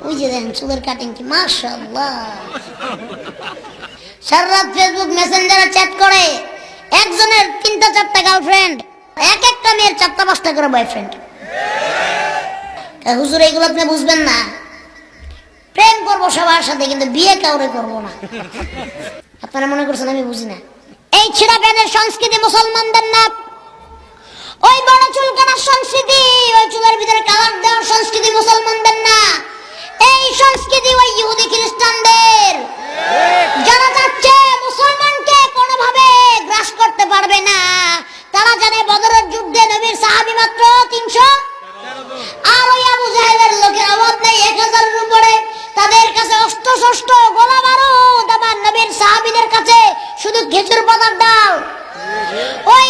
ওই যে দেন চুলের কাটিং কি মাশাআল্লাহ। সারা রাত ফেসবুক মেসেঞ্জারে চ্যাট করে, একজনের 3টা-4টা গার্লফ্রেন্ড, এক একটা মেয়ের 4টা-5টা করে বয়ফ্রেন্ড। হুজুর এইগুলো আপনি বুঝবেন না, প্রেম করবো সবার সাথে কিন্তু বিয়ে কাউরে করবো না। আপনারা মনে করছেন আমি বুঝি না? এই ছিঁড়া প্যানের সংস্কৃতি মুসলমানদের না, ওই বড় চুল কাটার সংস্কৃতি, ওই চুলের ভিতরে কালার দেওয়ার সংস্কৃতি মুসলমানদের না। এই সংস্কৃতি ওই ইহুদি খ্রিস্টানদের। যারা চাচ্ছে মুসলমানকে কোনোভাবে গ্রাস করতে পারবে না, তারা জানে বদরের যুদ্ধে নবীর সাহাবী মাত্র 300, আর ওই আবু জাহেলের লোকের অভাব নেই 1000-এর উপরে। তাদের কাছে অস্ত্র শস্ত্র গোলা বারুদ, আমার নবীর সাহাবীদের কাছে শুধু খেজুর পাতার ডাল। ওই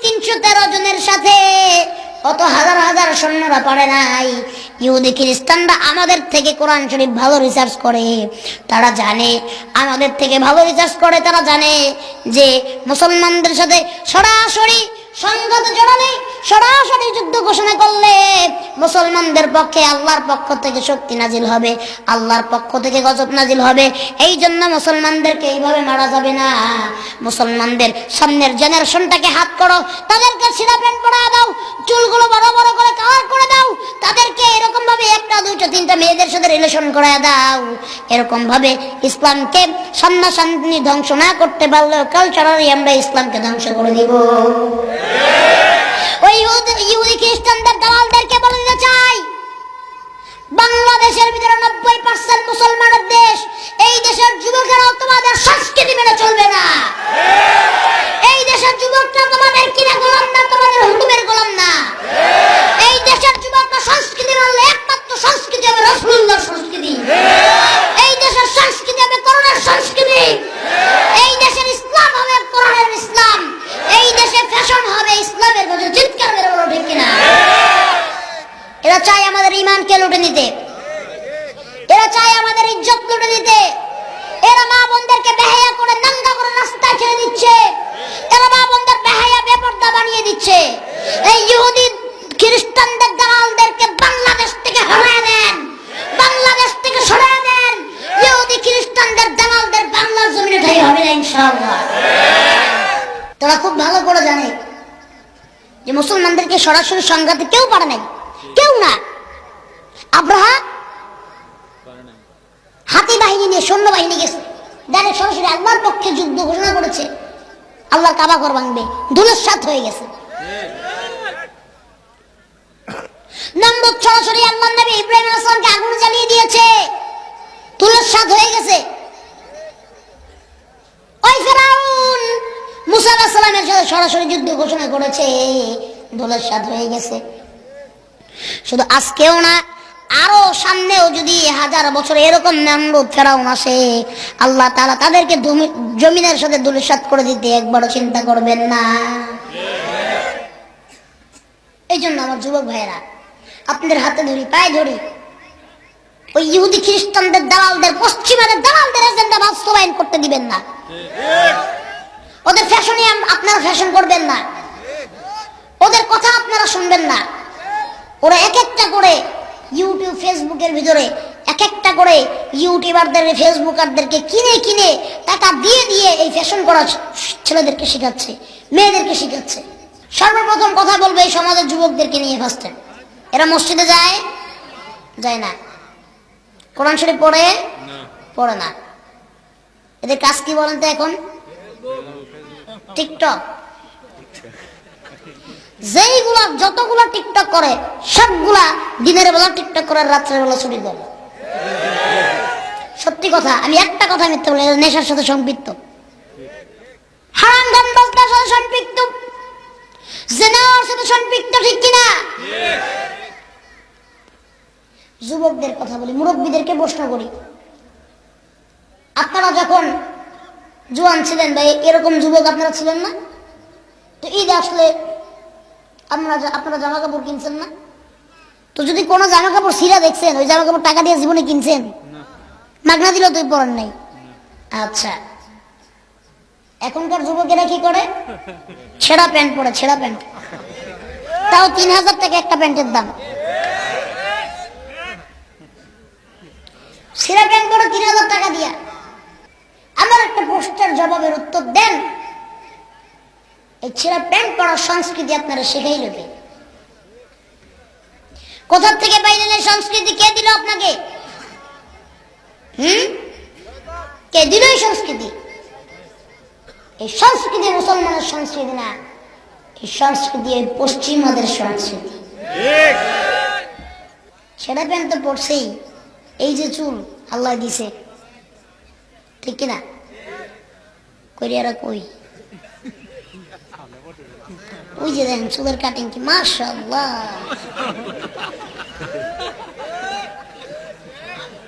313 জনের সাথে অত হাজার হাজার সৈন্যরা পারে নাই। ইহুদি খ্রিস্টানরা আমাদের থেকে কোরআন শরীফ ভালো রিসার্চ করে, তারা জানে আমাদের থেকে ভালো রিসার্চ করে, তারা জানে যে মুসলমানদের সাথে সরাসরি সংঘাত জড়ালে, সরাসরি যুদ্ধ ঘোষণা করলে মুসলমানদের পক্ষে আল্লাহর পক্ষ থেকে শক্তি নাজিল হবে, আল্লাহর পক্ষ থেকে গজব নাজিল হবে। এই জন্য মুসলমানদেরকে এইভাবে মারা যাবে না। মুসলমানদের সামনের জেনারেশনটাকে হাত করো, তাদেরকে সিরা প্যান্ট পরা দাও, চুলগুলো বড় বড় করে কালার করে দাও, তাদেরকে এরকম ভাবে 1টা 2টা 3টা মেয়েদের সাথে রিলেশন করে দাও। এরকম ভাবে ইসলামকে সামনাসামনি ধ্বংস না করতে পারলেও কালচারালি আমরা ইসলামকে ধ্বংস করে দিব। ওই ইহুদি খ্রিস্টানদের দালালদেরকে বলে দিতে চাই, বাংলাদেশের ভিতরে 90% মুসলমানের দেশ। এই দেশের যুবকেরা তোমাদের সংস্কৃতি মেনে চলবে না। এই দেশের যুবকরা তোমাদের কিনা গোলাম না, তোমাদের হুকুমের গোলাম না। এই দেশের যুবকরা সংস্কৃতি মানলে একমাত্র সংস্কৃতি হবে রাসূলুল্লাহর সংস্কৃতি। এই দেশের সংস্কৃতি হবে কোরআনের সংস্কৃতি। এই দেশের ইসলাম হবে কোরআনের ইসলাম। এই দেশে ফ্যাশন হবে ইসলামের মধ্যে। চিৎকার করে বলো ঠিক কিনা? এরা চায় আমাদের ঈমানকে লুটে নিতে, এরা চায় আমাদের ইজ্জত লুটে নিতে। এরা মা বোনদেরকে বেহায়া করে নাঙ্গা করে রাস্তায় ছেড়ে দিচ্ছে, এরা মা বোনদের বেহায়া বেপরদা বানিয়ে দিচ্ছে। এই ইহুদি খ্রিস্টানদের দালালদেরকে বাংলাদেশ থেকে হটায় দেন, বাংলাদেশ থেকে সরিয়ে দেন। ইহুদি খ্রিস্টানদের দালালদের বাংলার জমিনে ঠাই হবে না ইনশাআল্লাহ। তারা খুব ভালো করে জানে যে মুসলমানদেরকে সরাসরি সংঘাতে কেউ পারে নাই, কেউ না। আব্রাহা হাতি বাহিনী নিয়ে সৈন্য বাহিনী গেছে, ডাইরেক্ট সরাসরি আল্লাহর পক্ষে যুদ্ধ ঘোষণা করেছে, আল্লাহর কাবা ঘর ভাঙবে, ধুলিস্যাৎ হয়ে গেছে। নমরুদ সরাসরি আল্লাহর নবী ইব্রাহিম আলাইহিস সালামকে আগুন জ্বালিয়ে দিয়েছে, ধুলিস্যাৎ হয়ে গেছে। ওই ফেরাউন মুসা আলাইহিস সালামের সাথে সরাসরি যুদ্ধ ঘোষণা করেছে, ধুলিস্যাৎ হয়ে গেছে। শুধু আজকেও না, আরো সামনেও যদি 1000 বছর এরকম নমরুদ ফেরাউন আসে, আল্লাহ তাআলা তাদেরকে জমিনের সাথে ধুলিস্যাৎ করে দিতে একবারও চিন্তা করবেন না। এই জন্য আমার যুবক ভাইয়েরা, আপনাদের হাতে ধরি, পায়ে ধরি, ওই ইহুদি খ্রিস্টানদের দালালদের, পশ্চিমাদের দালালদের এজেন্ডা বাস্তবায়ন করতে দিবেন না। ওদের ফ্যাশনে আপনারা ফ্যাশন করবেন না, ওদের কথা আপনারা শুনবেন না। ওরা এক একটা করে ইউটিউব ফেসবুকের ভিতরে এক একটা করে ইউটিউবারদের, ফেসবুকারদেরকে কিনে কিনে টাকা দিয়ে দিয়ে এই ফ্যাশন করা ছেলেদেরকে শেখাচ্ছে, মেয়েদেরকে শেখাচ্ছে। সর্বপ্রথম কথা বলবো এই সমাজের যুবকদেরকে নিয়ে। ফার্স্টে এরা মসজিদে যায় যায় না, কোরআন শরীফ পড়ে না। এদের কাজ কি বলেন তো এখন? টিকটক। যেইগুলা যতগুলা টিকটক করে সবগুলা দিনের বেলা টিকটক করে, রাত্রের বেলা ছবি করে। সত্যি কথা, আমি একটা কথা মিথ্যা বলি, নেশার সাথে সম্পৃক্ত, হারাম গান বাজনার সাথে সম্পৃক্ত, জিনার সাথে সম্পৃক্ত, ঠিক কিনা? যুবকদের কথা বলি, মুরব্বীদেরকে প্রশ্ন করি, আপনারা যখন জোয়ান ছিলেন ভাই, এরকম যুবক আপনারা ছিলেন না? তো ঈদ আসলে আপনারা জামা কাপড় কিনছেন না? তো যদি কোনো জামা কাপড় ছিঁড়া দেখছেন, ওই জামা কাপড় টাকা দিয়ে জীবনে কিনছেন? মাগনা দিল তুই পরেন নাই। আচ্ছা, এখনকার যুবকেরা কি করে? ছেঁড়া প্যান্ট পরে, ছেঁড়া প্যান্ট, তাও 3000 টাকা একটা প্যান্টের দাম। ছেঁড়া প্যান্ট পরো 3000 টাকা দিয়া। আমার একটা প্রশ্নের জবাবের উত্তর দেন, এই ছেঁড়া প্যান্ট পরার সংস্কৃতি আপনারা শেখাইল কে? কোথা থেকে পাইলেন এই সংস্কৃতি? কে দিল আপনাকে? কে দিল এই সংস্কৃতি? এই সংস্কৃতি মুসলমানের সংস্কৃতি না, এই সংস্কৃতি এই পশ্চিমাদের সংস্কৃতি। ছেঁড়া প্যান্ট তো পড়ছেই, এই যে চুল আল্লাহ দিছে, ঠিক কিনা? করিয়ারা কই, ওই যে দেখেন চুলের কাটিং কি মাশাআল্লাহ,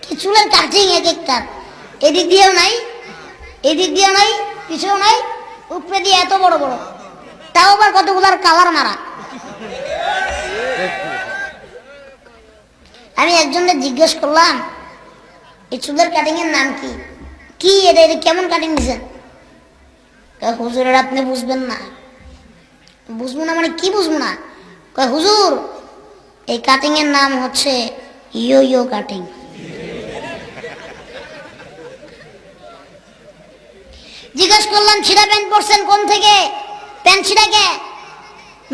কি চুলের কাটিং এক একটা, এদিক দিয়েও নাই, এদিক দিয়েও নাই, পিছেও নাই, উপরে দিয়ে এত বড় বড়, তাও আবার কতগুলার কালার মারা। আমি একজনকে জিজ্ঞেস করলাম এই চুলের কাটিং এর নাম কি? কি এটা, এটা কেমন কাটিং দিছেন? হুজুরের আপনি বুঝবেন না। বুঝবো না মানে কি বুঝবো না? হুজুর এই কাটিং এর নাম হচ্ছে ইয়ো ইয়ো কাটিং। জিজ্ঞেস করলাম ছিঁড়া প্যান্ট পরছেন কোন থেকে? প্যান্ট ছিঁড়া কে?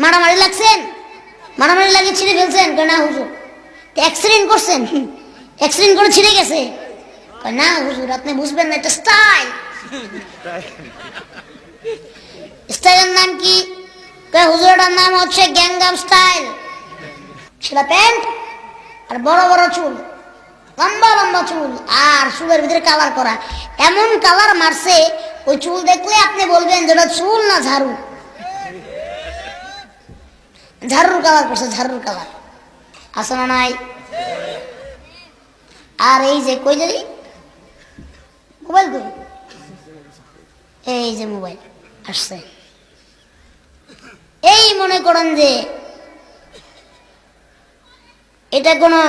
মারামারি লাগছেন? মারামারি লাগিয়ে ছিঁড়ে ফেলছেন? না হুজুর। অ্যাক্সিডেন্ট করছেন? অ্যাক্সিডেন্ট করে ছিঁড়ে গেছে? না হুজুর আপনি বুঝবেন না, এটা স্টাইল। স্টাইলের নাম কি? হুজুরের নাম হচ্ছে গ্যাংগাম স্টাইল। ছিঁড়া প্যান্ট আর বড় বড় চুল, লম্বা লম্বা চুল, আর চুলের ভিতরে কালার করা, এমন কালার মারছে ওই চুল দেখলে আপনি বলবেন যেটা চুল না ঝাড়ু। ঝাড়ুর কালার করছে, ঝাড়ুর কালার। আছে না নাই? আর এই যে কই জানি মোবাইল কই, এই যে মোবাইল আসছে, এই মনে করেন যে এটা কোনো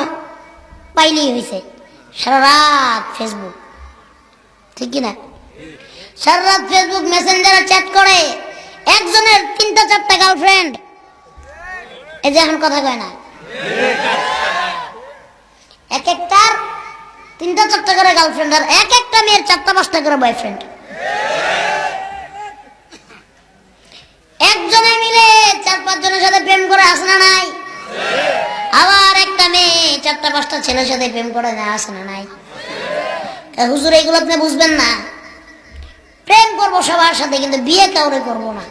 পাইলেই হয়েছে, সারা রাত ফেসবুক, ঠিক কিনা? সারা রাত ফেসবুক মেসেঞ্জারে চ্যাট করে, একজনের 3টা 4টা গার্লফ্রেন্ড। এই যে এখন কথা কয় না, এক একটার 3টা 4টা করে গার্লফ্রেন্ড, আর এক একটা মেয়ের 4টা 5টা করে বয়ফ্রেন্ড। একজনে মিলে 4-5 জনের সাথে প্রেম করে, আসে না নাই? আবার একটা মেয়ে 4টা 5টা ছেলের সাথে প্রেম করে না, আসে না নাই? হুজুর এগুলো আপনি বুঝবেন না। প্রেম করবো সবার সাথে, কিন্তু বিয়ে কাউরে করবো না।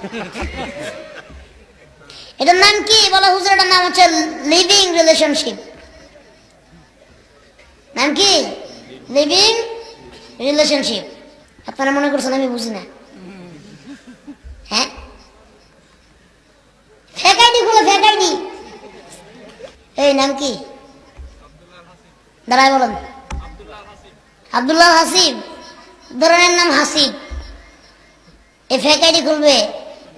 এটার নাম কি বলো হুজুর? এটার নাম হচ্ছে লিভিং রিলেশনশিপ। নাম কি? Living relationship. আপনারা মনে করছেন আমি বুঝি না? হ্যাঁ, ফেক আইডি খুলে, ফেক আইডি। এই নাম কি? দাঁড়ায় বলেন। আব্দুল্লাহ হাসিব, ধরনের নাম হাসিব। এই ফেক আইডি খুলবে,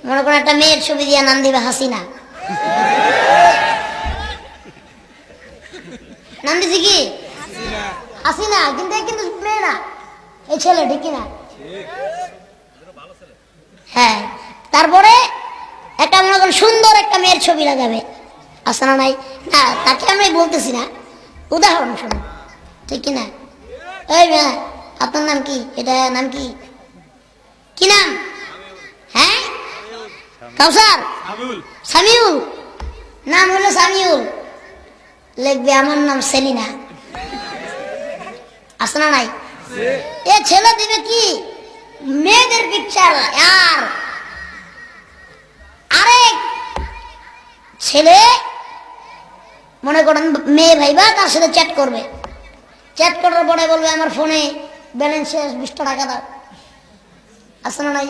মনে করেন একটা মেয়ের ছবি দিয়ে নাম দিবে হাসিনা। নাম দিছি কি? হাসিনা, কিন্তু কিন্তু মেয়ে না, এই ছেলে, ঠিক কিনা? হ্যাঁ, তারপরে একটা মনে করেন সুন্দর একটা মেয়ের ছবি লাগাবে, আছে না নাই? না, তাকে আমি বলতেছি না, উদাহরণ শুনুন, ঠিক কিনা? এই মেয়ে, আপনার নাম কি? এটা নাম কি? কি নাম? হ্যাঁ, কাউসার, সামিউল। নাম হলো সামিউল, লিখবে আমার নাম সেলিনা, আছে না নাই? এ ছেলে দিবে কি মেয়েদের পিকচার, আর আরেক ছেলে মনে করেন মেয়ে ভাইবা তার সাথে চ্যাট করবে, চ্যাট করার পরে বলবে আমার ফোনে ব্যালেন্স শেষ, 20টা টাকা দাও, আছে না নাই?